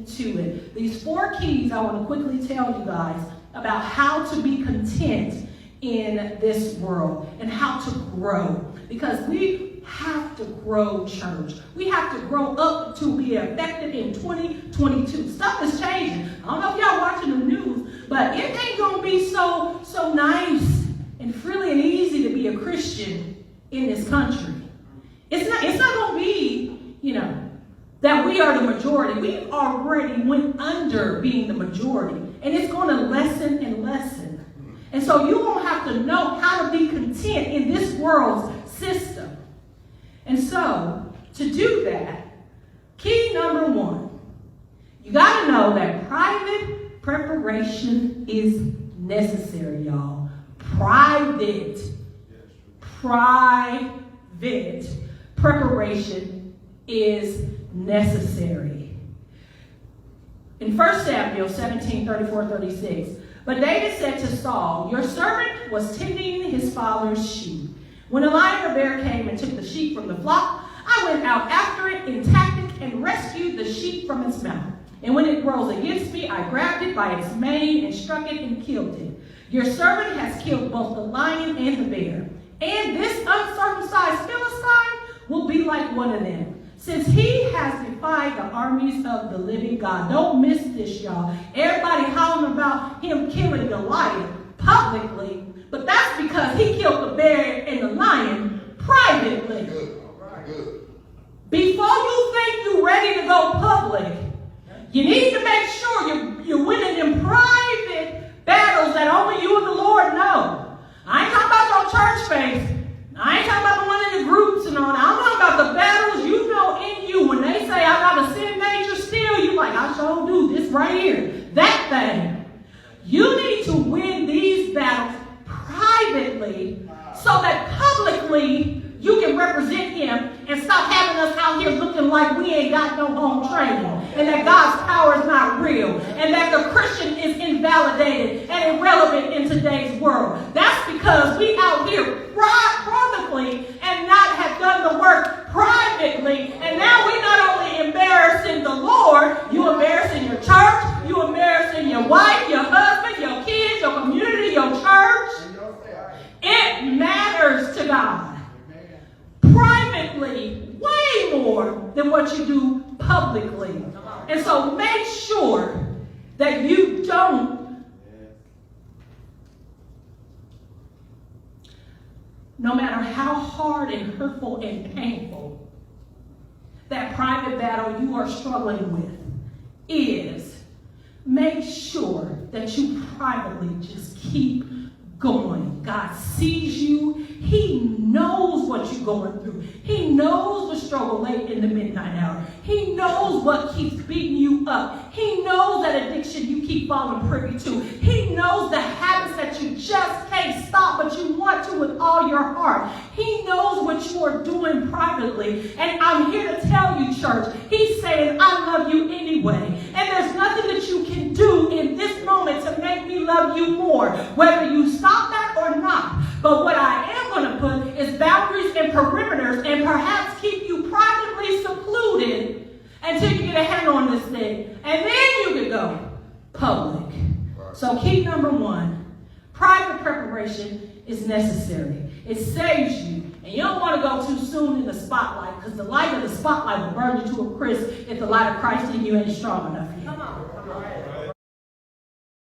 into it. These 4 keys I want to quickly tell you guys about how to be content in this world and how to grow. Because we have to grow, church. We have to grow up to be effective in 2022. Stuff is changing. I don't know if y'all watching the news, but it ain't going to be so nice and freely and easy to be a Christian in this country. It's not going to be, that we are the majority. We already went under being the majority, and it's going to lessen and lessen. And so you're going to have to know how to be content in this world's system. And so, to do that, key number 1, you got to know that private preparation is necessary, y'all. Private preparation is necessary. In 1 Samuel 17:34-36, but David said to Saul, your servant was tending his father's sheep. When a lion or bear came and took the sheep from the flock, I went out after it in tactic and rescued the sheep from its mouth. And when it rose against me, I grabbed it by its mane and struck it and killed it. Your servant has killed both the lion and the bear. And this uncircumcised Philistine will be like one of them, since he has defied the armies of the living God. Don't miss this, y'all. Everybody hollering about him killing Goliath publicly, but that's because he killed the bear and the lion privately. Good. Before you think you're ready to go public, you need to make sure you're winning in private battles that only you and the Lord know. I ain't talking about your church faith. I ain't talking about the one in the groups and all that. I'm talking about the battles you know in you. When they say, I got a sin nature still, you like, I sure do. This right here. That thing. You need to win these battles privately so that publicly you can represent him and stop having us out here looking like we ain't got no home training and that God's power is not real and that the Christian is invalidated and irrelevant in today's world. That's because we out here publicly and not have done the work privately, and now we're not only embarrassing the Lord, you embarrassing your church, you embarrassing your wife, your husband, your kids, your community, your church. It matters to God. Privately, way more than what you do publicly. And so make sure that you don't no matter how hard and hurtful and painful that private battle you are struggling with is, make sure that you privately just keep going. God sees you. He knows what you're going through. He knows the struggle late in the midnight hour. He knows what keeps beating you up. He knows that addiction you keep falling privy to. He knows the habits that you just can't stop, but you want to with all your heart. He knows what you are doing privately. And I'm here to tell you, church, he's saying, I love you anyway. And there's nothing that you can do in this moment to make me love you more, whether you stop that or not. But what I am going to put is boundaries and perimeters and perhaps keep you privately secluded until you get a handle on this thing. And then you can go public. So key number 1, private preparation is necessary. It saves you. And you don't want to go too soon in the spotlight, because the light of the spotlight will burn you to a crisp if the light of Christ in you ain't strong enough yet. Come on.